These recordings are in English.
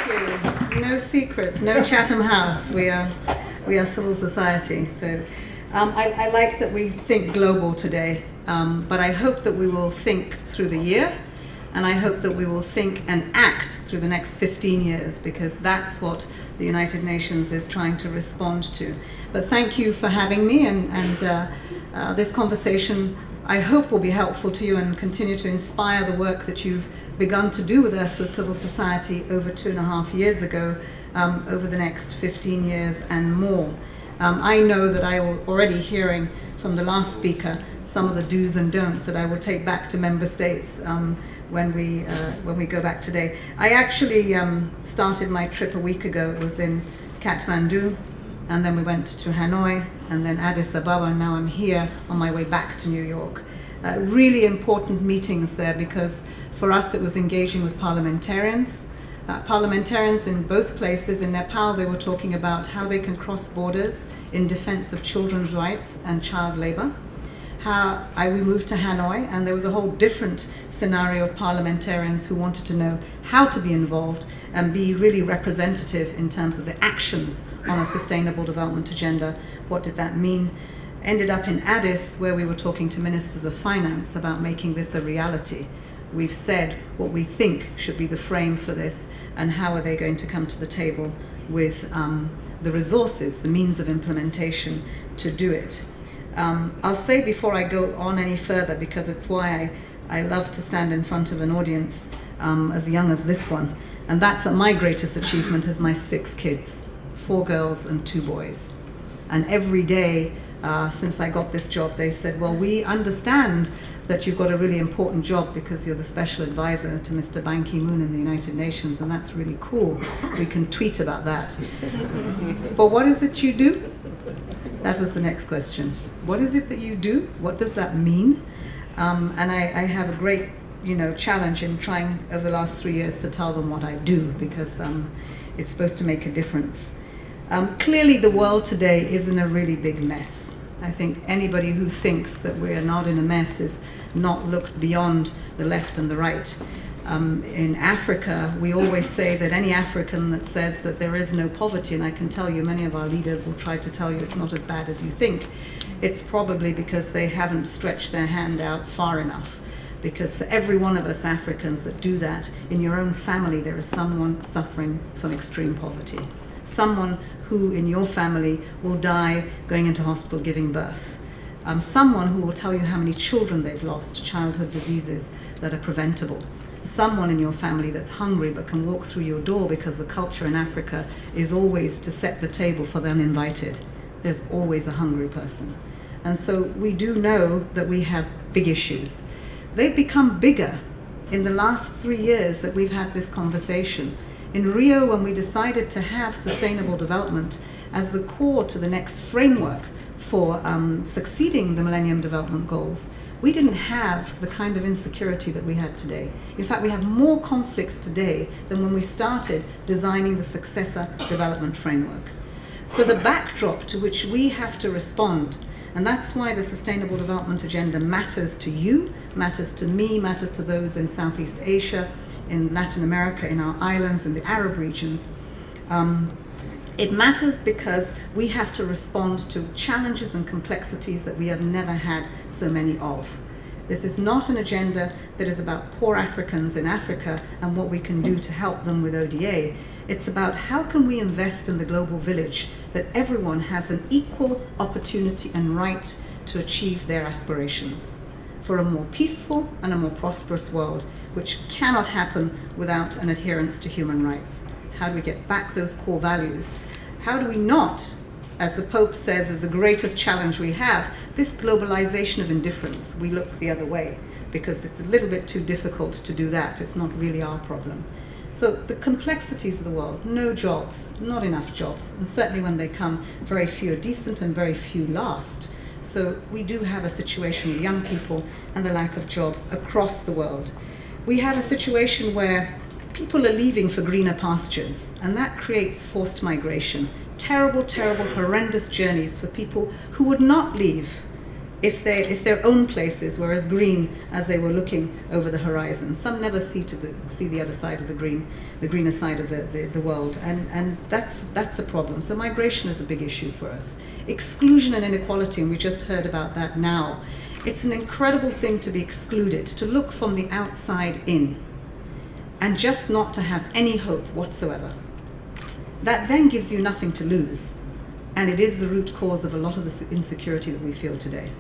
Thank you. No secrets, no Chatham House. We are civil society. So I like that we think global today, but I hope that we will think through the year, and I hope that we will think and act through the next 15 years, because that's what the United Nations is trying to respond to. But thank you for having me, and this conversation, I hope, will be helpful to you and continue to inspire the work that you've begun to do with us with civil society over 2.5 years ago, over the next 15 years and more. I know that I am already hearing from the last speaker some of the do's and don'ts that I will take back to member states when we go back today. I actually started my trip a week ago. It was in Kathmandu, and then we went to Hanoi, and then Addis Ababa, and now I'm here on my way back to New York. Really important meetings there, because for us it was engaging with parliamentarians. Parliamentarians in both places. In Nepal, they were talking about how they can cross borders in defense of children's rights and child labor. We moved to Hanoi, and there was a whole different scenario of parliamentarians who wanted to know how to be involved and be really representative in terms of the actions on a sustainable development agenda. What did that mean? Ended up in Addis, where we were talking to ministers of finance about making this a reality. We've said what we think should be the frame for this, and how are they going to come to the table with the resources, the means of implementation to do it. I'll say before I go on any further, because it's why I love to stand in front of an audience as young as this one, and that's my greatest achievement is my 6 kids, 4 girls and 2 boys. And every day since I got this job, they said, well, we understand that you've got a really important job because you're the special advisor to Mr. Ban Ki-moon in the United Nations, and that's really cool. We can tweet about that. But what is it you do? That was the next question. What is it that you do? What does that mean? And I have a great, challenge in trying over the last 3 years to tell them what I do, because it's supposed to make a difference. Clearly the world today is in a really big mess. I think anybody who thinks that we are not in a mess is not looked beyond the left and the right. In Africa, we always say that any African that says that there is no poverty, and I can tell you many of our leaders will try to tell you it's not as bad as you think, it's probably because they haven't stretched their hand out far enough. Because for every one of us Africans that do that, in your own family there is someone suffering from extreme poverty. Someone who in your family will die going into hospital giving birth. Someone who will tell you how many children they've lost to childhood diseases that are preventable. Someone in your family that's hungry but can walk through your door, because the culture in Africa is always to set the table for the uninvited. There's always a hungry person. And so we do know that we have big issues. They've become bigger in the last 3 years that we've had this conversation. In Rio, when we decided to have sustainable development as the core to the next framework for succeeding the Millennium Development Goals, we didn't have the kind of insecurity that we had today. In fact, we have more conflicts today than when we started designing the successor development framework. So the backdrop to which we have to respond, and that's why the Sustainable Development Agenda matters to you, matters to me, matters to those in Southeast Asia, in Latin America, in our islands, in the Arab regions. It matters because we have to respond to challenges and complexities that we have never had so many of. This is not an agenda that is about poor Africans in Africa and what we can do to help them with ODA. It's about how can we invest in the global village, that everyone has an equal opportunity and right to achieve their aspirations for a more peaceful and a more prosperous world, which cannot happen without an adherence to human rights. How do we get back those core values? How do we not, as the Pope says is the greatest challenge we have, this globalization of indifference? We look the other way because it's a little bit too difficult to do that. It's not really our problem. So the complexities of the world, no jobs, not enough jobs, and certainly when they come, very few are decent and very few last. So we do have a situation with young people and the lack of jobs across the world. We have a situation where people are leaving for greener pastures, and that creates forced migration. Terrible, terrible, horrendous journeys for people who would not leave if their own places were as green as they were looking over the horizon. Some never see the other side of the greener side of the world, and that's a problem. So migration is a big issue for us. Exclusion and inequality, and we just heard about that now. It's an incredible thing to be excluded, to look from the outside in, and just not to have any hope whatsoever. That then gives you nothing to lose, and it is the root cause of a lot of the insecurity that we feel today.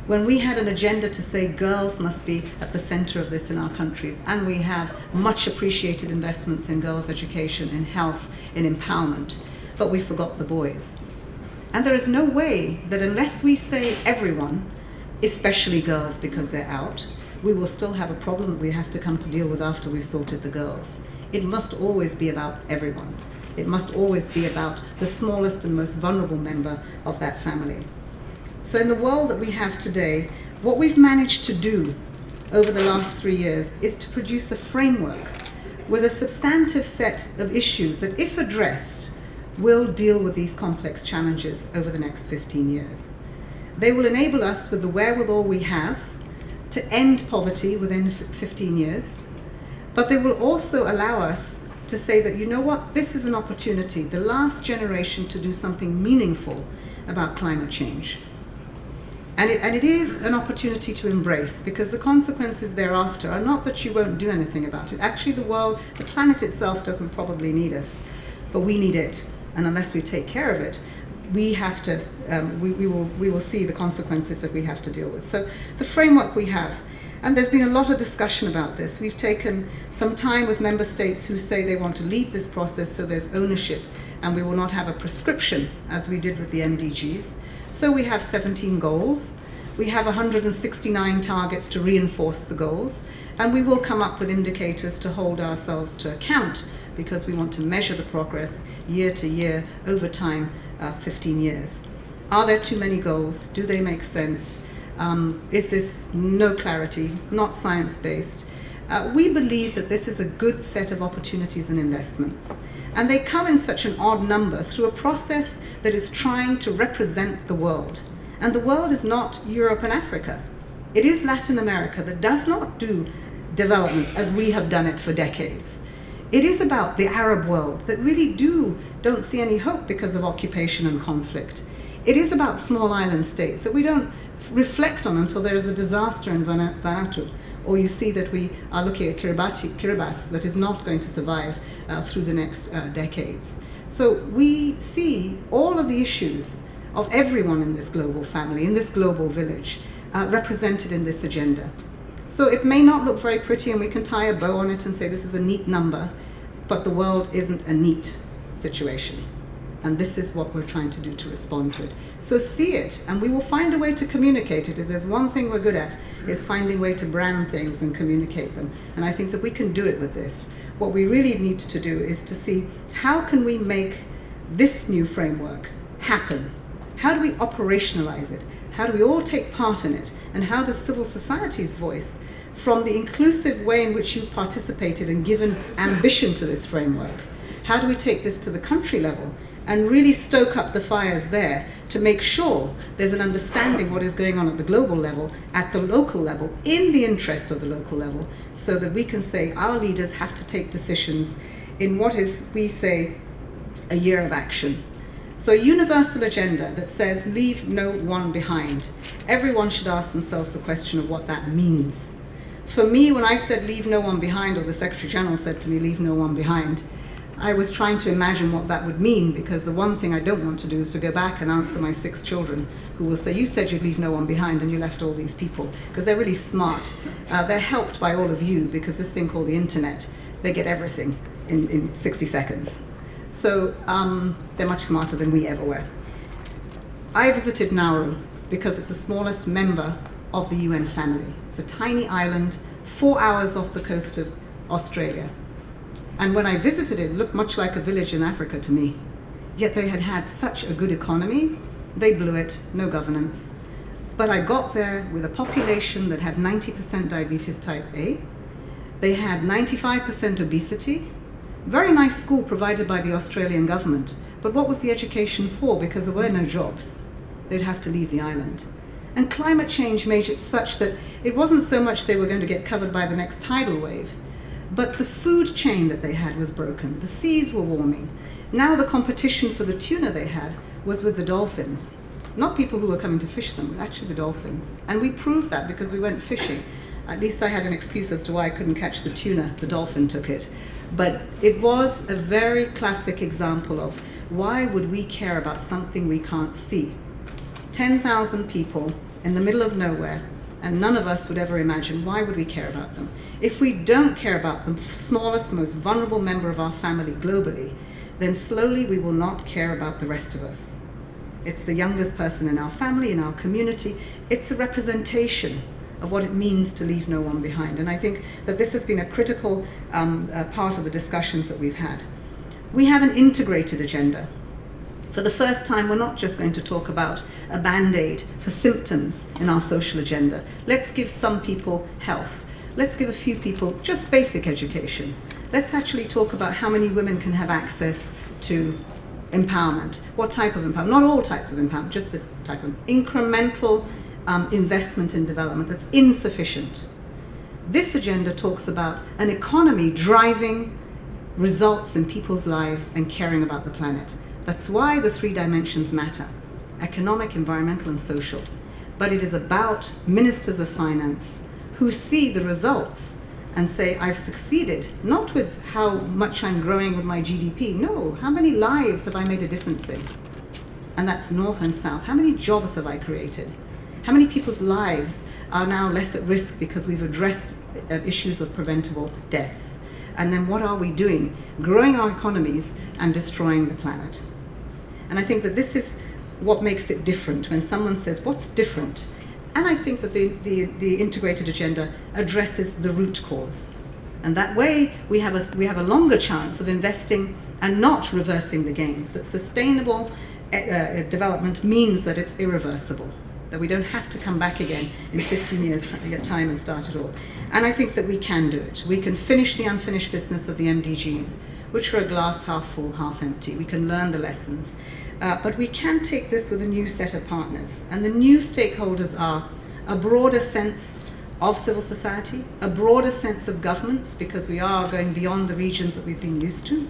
When we had an agenda to say girls must be at the center of this in our countries, and we have much appreciated investments in girls' education, in health, in empowerment, but we forgot the boys. And there is no way that unless we say everyone, especially girls because they're out, we will still have a problem that we have to come to deal with after we've sorted the girls. It must always be about everyone. It must always be about the smallest and most vulnerable member of that family. So in the world that we have today, what we've managed to do over the last 3 years is to produce a framework with a substantive set of issues that, if addressed, will deal with these complex challenges over the next 15 years. They will enable us, with the wherewithal we have, to end poverty within 15 years, but they will also allow us to say that, you know what, this is an opportunity, the last generation, to do something meaningful about climate change. And it is an opportunity to embrace, because the consequences thereafter are not that you won't do anything about it. Actually, the world, the planet itself doesn't probably need us, but we need it. And unless we take care of it, we have to, we will see the consequences that we have to deal with. So the framework we have, and there's been a lot of discussion about this. We've taken some time with member states who say they want to lead this process, so there's ownership, and we will not have a prescription as we did with the MDGs. So we have 17 goals. We have 169 targets to reinforce the goals, and we will come up with indicators to hold ourselves to account, because we want to measure the progress year to year over time, 15 years. Are there too many goals? Do they make sense? Is this no clarity, not science-based? We believe that this is a good set of opportunities and investments. And they come in such an odd number through a process that is trying to represent the world. And the world is not Europe and Africa. It is Latin America that does not do development as we have done it for decades. It is about the Arab world that really don't see any hope because of occupation and conflict. It is about small island states that we don't reflect on until there is a disaster in Vanuatu, or you see that we are looking at Kiribati that is not going to survive through the next decades. So we see all of the issues of everyone in this global family, in this global village, represented in this agenda. So it may not look very pretty, and we can tie a bow on it and say this is a neat number, but the world isn't a neat situation. And this is what we're trying to do to respond to it. So see it, and we will find a way to communicate it. If there's one thing we're good at, is finding a way to brand things and communicate them. And I think that we can do it with this. What we really need to do is to see, how can we make this new framework happen? How do we operationalize it? How do we all take part in it? And how does civil society's voice, from the inclusive way in which you've participated and given ambition to this framework, how do we take this to the country level and really stoke up the fires there to make sure there's an understanding what is going on at the global level, at the local level, in the interest of the local level, so that we can say our leaders have to take decisions in what is, we say, a year of action. So a universal agenda that says leave no one behind. Everyone should ask themselves the question of what that means. For me, when I said leave no one behind, or the Secretary General said to me leave no one behind, I was trying to imagine what that would mean, because the one thing I don't want to do is to go back and answer my 6 children who will say, you said you'd leave no one behind and you left all these people, because they're really smart. They're helped by all of you, because this thing called the internet, they get everything in 60 seconds. So they're much smarter than we ever were. I visited Nauru because it's the smallest member of the UN family. It's a tiny island, 4 hours off the coast of Australia. And when I visited it looked much like a village in Africa to me. Yet they had had such a good economy, they blew it, no governance. But I got there with a population that had 90% diabetes type A. They had 95% obesity. Very nice school provided by the Australian government. But what was the education for? Because there were no jobs. They'd have to leave the island. And climate change made it such that it wasn't so much they were going to get covered by the next tidal wave, but the food chain that they had was broken. The seas were warming. Now the competition for the tuna they had was with the dolphins. Not people who were coming to fish them, but actually the dolphins. And we proved that because we went fishing. At least I had an excuse as to why I couldn't catch the tuna. The dolphin took it. But it was a very classic example of why would we care about something we can't see? 10,000 people in the middle of nowhere, and none of us would ever imagine, why would we care about them? If we don't care about the smallest, most vulnerable member of our family globally, then slowly we will not care about the rest of us. It's the youngest person in our family, in our community. It's a representation of what it means to leave no one behind. And I think that this has been a critical part of the discussions that we've had. We have an integrated agenda. For the first time, we're not just going to talk about a band-aid for symptoms in our social agenda. Let's give some people health. Let's give a few people just basic education. Let's actually talk about how many women can have access to empowerment. What type of empowerment? Not all types of empowerment, just this type of incremental investment in development that's insufficient. This agenda talks about an economy driving results in people's lives and caring about the planet. That's why the 3 dimensions matter: economic, environmental, and social. But it is about ministers of finance who see the results and say, I've succeeded, not with how much I'm growing with my GDP. No, how many lives have I made a difference in? And that's north and south. How many jobs have I created? How many people's lives are now less at risk because we've addressed issues of preventable deaths? And then what are we doing? Growing our economies and destroying the planet. And I think that this is what makes it different when someone says, what's different? And I think that the integrated agenda addresses the root cause. And that way we have a longer chance of investing and not reversing the gains. That sustainable development means that it's irreversible, that we don't have to come back again in 15 years' time and start it all. And I think that we can do it. We can finish the unfinished business of the MDGs, which are a glass half full, half empty. We can learn the lessons. But we can take this with a new set of partners. And the new stakeholders are a broader sense of civil society, a broader sense of governments, because we are going beyond the regions that we've been used to.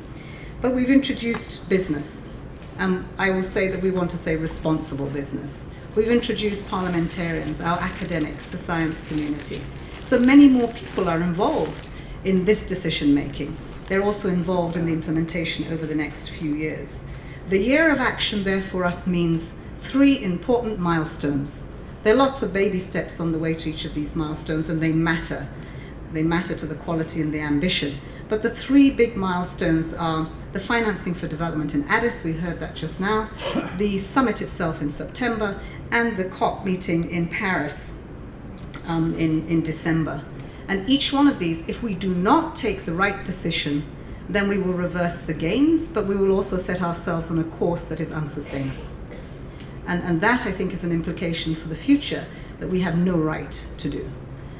But we've introduced business. And I will say that we want to say responsible business. We've introduced parliamentarians, our academics, the science community. So many more people are involved in this decision making. They're also involved in the implementation over the next few years. The year of action there for us means 3 important milestones. There are lots of baby steps on the way to each of these milestones, and they matter. They matter to the quality and the ambition. But the 3 big milestones are the financing for development in Addis, we heard that just now, the summit itself in September, and the COP meeting in Paris in December. And each one of these, if we do not take the right decision, then we will reverse the gains, but we will also set ourselves on a course that is unsustainable. And that, I think, is an implication for the future that we have no right to do.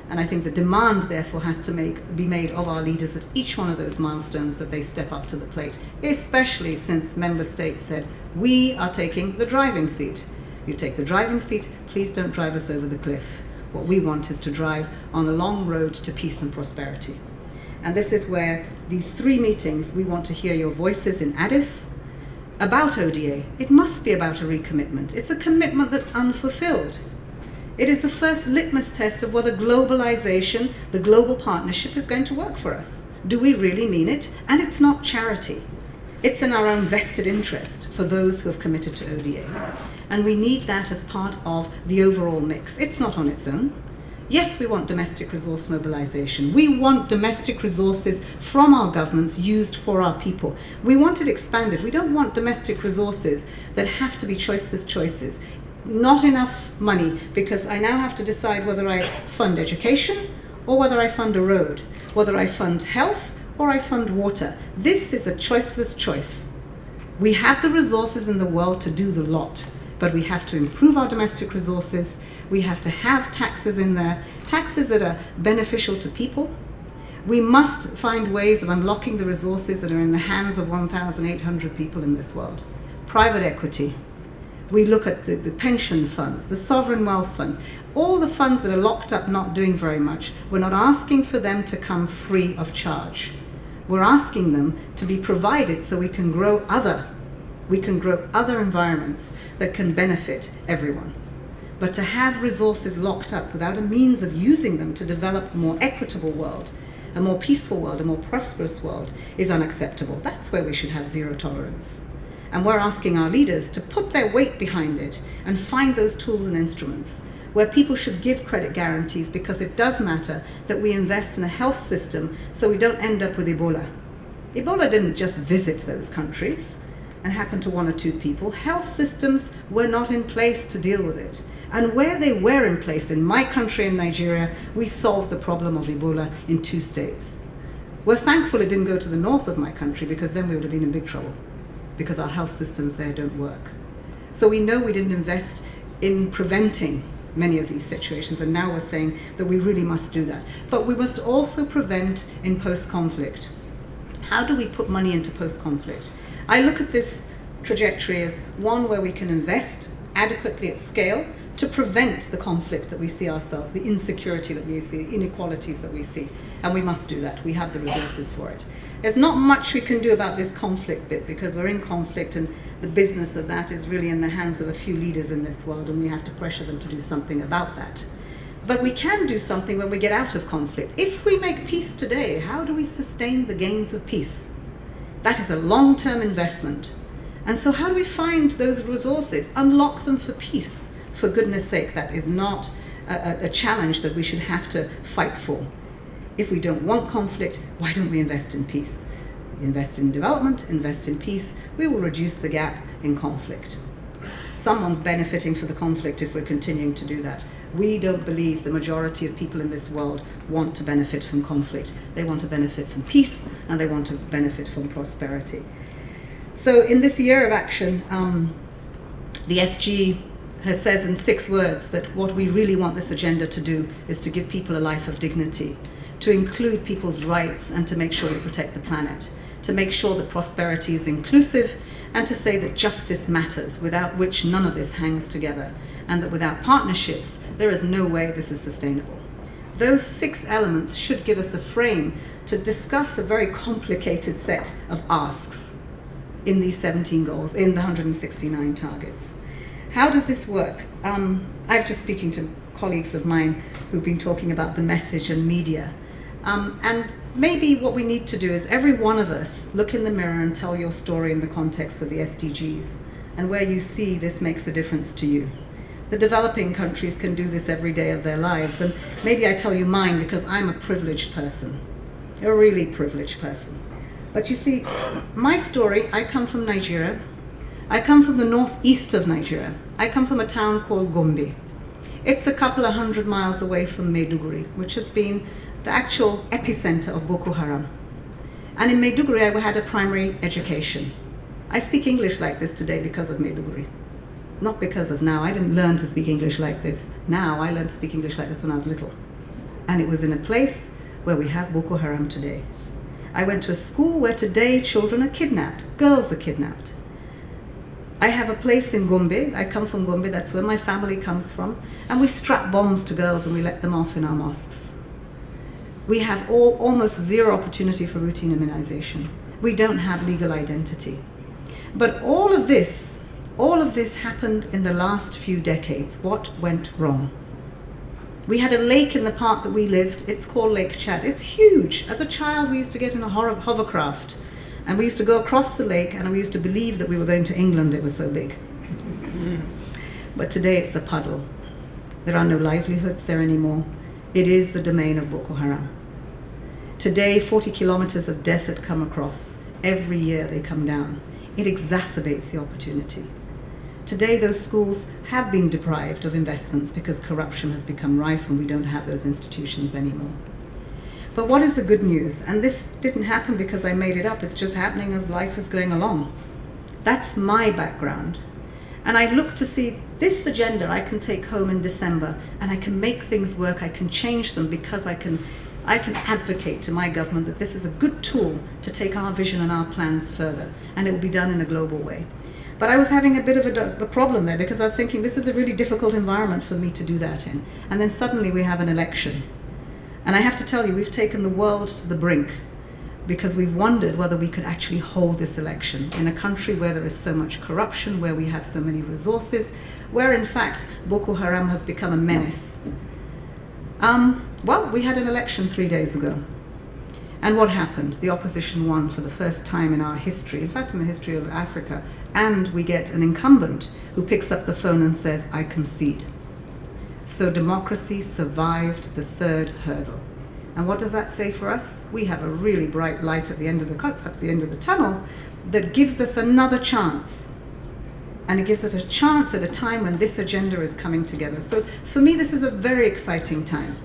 And I think the demand, therefore, has to be made of our leaders at each one of those milestones that they step up to the plate, especially since member states said, we are taking the driving seat. You take the driving seat, please don't drive us over the cliff. What we want is to drive on a long road to peace and prosperity. And this is where these 3 meetings, we want to hear your voices in Addis about ODA. It must be about a recommitment. It's a commitment that's unfulfilled. It is the first litmus test of whether globalization, the global partnership, is going to work for us. Do we really mean it? And it's not charity. It's in our own vested interest for those who have committed to ODA. And we need that as part of the overall mix. It's not on its own. Yes, we want domestic resource mobilization. We want domestic resources from our governments used for our people. We want it expanded. We don't want domestic resources that have to be choiceless choices. Not enough money, because I now have to decide whether I fund education or whether I fund a road, whether I fund health or I fund water. This is a choiceless choice. We have the resources in the world to do the lot, but we have to improve our domestic resources. We have to have taxes in there, taxes that are beneficial to people. We must find ways of unlocking the resources that are in the hands of 1,800 people in this world. Private equity. We look at the pension funds, the sovereign wealth funds, all the funds that are locked up not doing very much. We're not asking for them to come free of charge. We're asking them to be provided so we can grow other environments that can benefit everyone. But to have resources locked up without a means of using them to develop a more equitable world, a more peaceful world, a more prosperous world, is unacceptable. That's where we should have zero tolerance. And we're asking our leaders to put their weight behind it and find those tools and instruments where people should give credit guarantees, because it does matter that we invest in a health system so we don't end up with Ebola. Ebola didn't just visit those countries and happen to one or two people. Health systems were not in place to deal with it. And where they were in place, in my country, in Nigeria, we solved the problem of Ebola in 2 states. We're thankful it didn't go to the north of my country, because then we would have been in big trouble, because our health systems there don't work. So we know we didn't invest in preventing many of these situations, and now we're saying that we really must do that. But we must also prevent in post-conflict. How do we put money into post-conflict? I look at this trajectory as one where we can invest adequately at scale to prevent the conflict that we see ourselves, the insecurity that we see, inequalities that we see. And we must do that. We have the resources for it. There's not much we can do about this conflict bit, because we're in conflict, and the business of that is really in the hands of a few leaders in this world, and we have to pressure them to do something about that. But we can do something when we get out of conflict. If we make peace today, how do we sustain the gains of peace? That is a long-term investment. And so how do we find those resources, unlock them for peace? For goodness sake, that is not a challenge that we should have to fight for. If we don't want conflict, why don't we invest in peace? Invest in development, invest in peace. We will reduce the gap in conflict. Someone's benefiting from the conflict if we're continuing to do that. We don't believe the majority of people in this world want to benefit from conflict. They want to benefit from peace, and they want to benefit from prosperity. So in this year of action, the SG says in 6 words that what we really want this agenda to do is to give people a life of dignity, to include people's rights, and to make sure we protect the planet, to make sure that prosperity is inclusive, and to say that justice matters, without which none of this hangs together, and that without partnerships, there is no way this is sustainable. Those 6 elements should give us a frame to discuss a very complicated set of asks in these 17 goals, in the 169 targets. How does this work? I've just speaking to colleagues of mine who've been talking about the message and media. And maybe what we need to do is every one of us look in the mirror and tell your story in the context of the SDGs, and where you see this makes a difference to you. The developing countries can do this every day of their lives, and maybe I tell you mine because I'm a privileged person, a really privileged person. But you see, my story, I come from Nigeria. I come from the northeast of Nigeria. I come from a town called Gombe. It's a couple of 100 miles away from Maiduguri, which has been the actual epicenter of Boko Haram. And in Maiduguri, I had a primary education. I speak English like this today because of Maiduguri, not because of now. I didn't learn to speak English like this now. I learned to speak English like this when I was little. And it was in a place where we have Boko Haram today. I went to a school where today children are kidnapped, girls are kidnapped. I have a place in Gombe. I come from Gombe, that's where my family comes from. And we strap bombs to girls and we let them off in our mosques. We have almost zero opportunity for routine immunization. We don't have legal identity. But all of this happened in the last few decades. What went wrong? We had a lake in the park that we lived. It's called Lake Chad. It's huge. As a child, we used to get in a hovercraft. And we used to go across the lake, and we used to believe that we were going to England. It was so big. But today it's a puddle. There are no livelihoods there anymore. It is the domain of Boko Haram. Today, 40 kilometers of desert come across. Every year they come down. It exacerbates the opportunity. Today, those schools have been deprived of investments because corruption has become rife and we don't have those institutions anymore. But what is the good news? And this didn't happen because I made it up. It's just happening as life is going along. That's my background. And I look to see this agenda I can take home in December, and I can make things work. I can change them because I can advocate to my government that this is a good tool to take our vision and our plans further, and it will be done in a global way. But I was having a bit of a problem there because I was thinking this is a really difficult environment for me to do that in. And then suddenly we have an election. And I have to tell you, we've taken the world to the brink because we've wondered whether we could actually hold this election in a country where there is so much corruption, where we have so many resources, where in fact Boko Haram has become a menace. Well, we had an election 3 days ago. And what happened? The opposition won for the first time in our history, in fact in the history of Africa, and we get an incumbent who picks up the phone and says, I concede. So democracy survived the third hurdle. And what does that say for us? We have a really bright light at the end of the tunnel that gives us another chance. And it gives us a chance at a time when this agenda is coming together. So for me, this is a very exciting time.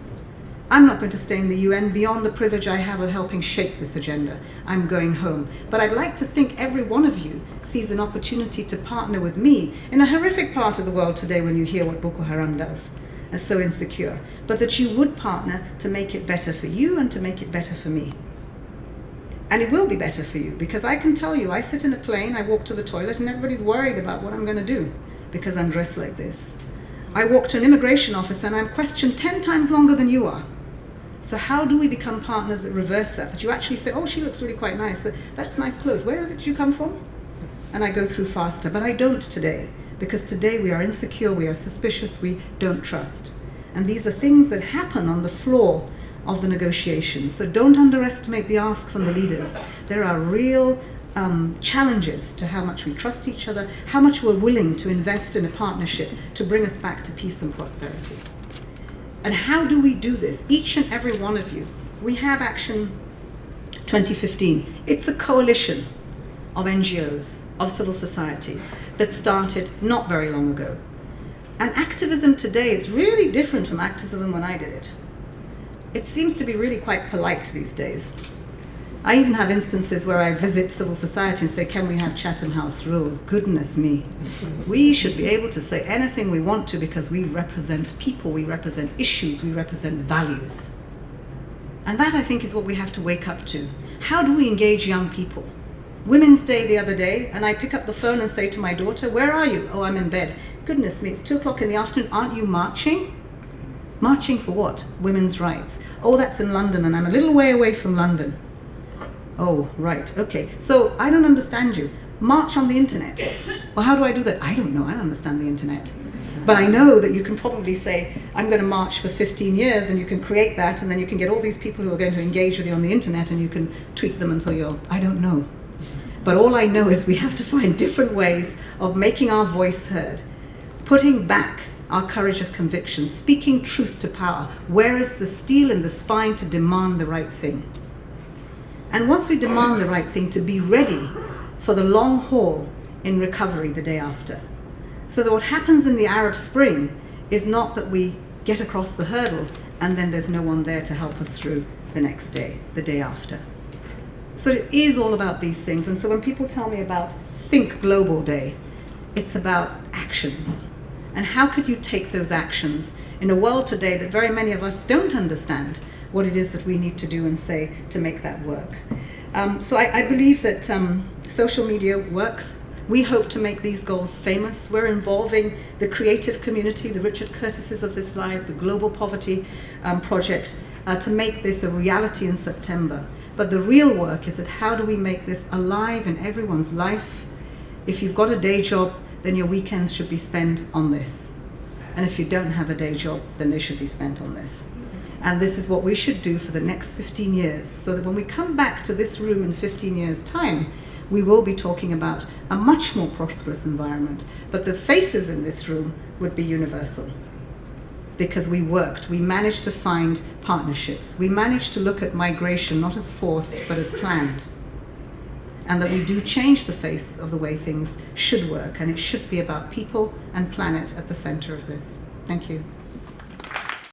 I'm not going to stay in the UN beyond the privilege I have of helping shape this agenda. I'm going home. But I'd like to think every one of you sees an opportunity to partner with me in a horrific part of the world today when you hear what Boko Haram does, and so insecure, but that you would partner to make it better for you and to make it better for me. And it will be better for you, because I can tell you, I sit in a plane, I walk to the toilet, and everybody's worried about what I'm going to do because I'm dressed like this. I walk to an immigration office and I'm questioned 10 times longer than you are. So how do we become partners that reverse that? That you actually say, oh, she looks really quite nice. That's nice clothes. Where is it you come from? And I go through faster. But I don't today, because today we are insecure, we are suspicious, we don't trust. And these are things that happen on the floor of the negotiations. So don't underestimate the ask from the leaders. There are real challenges to how much we trust each other, how much we're willing to invest in a partnership to bring us back to peace and prosperity. And how do we do this? Each and every one of you. We have Action 2015. It's a coalition of NGOs, of civil society, that started not very long ago. And activism today is really different from activism when I did it. It seems to be really quite polite these days. I even have instances where I visit civil society and say, can we have Chatham House rules? Goodness me. We should be able to say anything we want to because we represent people, we represent issues, we represent values. And that, I think, is what we have to wake up to. How do we engage young people? Women's Day the other day, and I pick up the phone and say to my daughter, where are you? Oh, I'm in bed. Goodness me, it's 2 o'clock in the afternoon. Aren't you marching? Marching for what? Women's rights. Oh, that's in London, and I'm a little way away from London. Oh, right, okay. So I don't understand you. March on the internet. Well, how do I do that? I don't know, I don't understand the internet. But I know that you can probably say, I'm going to march for 15 years, and you can create that, and then you can get all these people who are going to engage with you on the internet, and you can tweet them until you're, I don't know. But all I know is we have to find different ways of making our voice heard, putting back our courage of conviction, speaking truth to power, where is the steel in the spine to demand the right thing. And once we demand the right thing, to be ready for the long haul in recovery the day after. So that what happens in the Arab Spring is not that we get across the hurdle and then there's no one there to help us through the next day, the day after. So it is all about these things. And so when people tell me about Think Global Day, it's about actions. And how could you take those actions in a world today that very many of us don't understand what it is that we need to do and say to make that work. So I believe that social media works. We hope to make these goals famous. We're involving the creative community, the Richard Curtises of this life, the Global Poverty Project, to make this a reality in September. But the real work is that how do we make this alive in everyone's life? If you've got a day job, then your weekends should be spent on this. And if you don't have a day job, then they should be spent on this. And this is what we should do for the next 15 years, so that when we come back to this room in 15 years' time, we will be talking about a much more prosperous environment. But the faces in this room would be universal. Because we worked, we managed to find partnerships. We managed to look at migration not as forced, but as planned. And that we do change the face of the way things should work, and it should be about people and planet at the center of this. Thank you.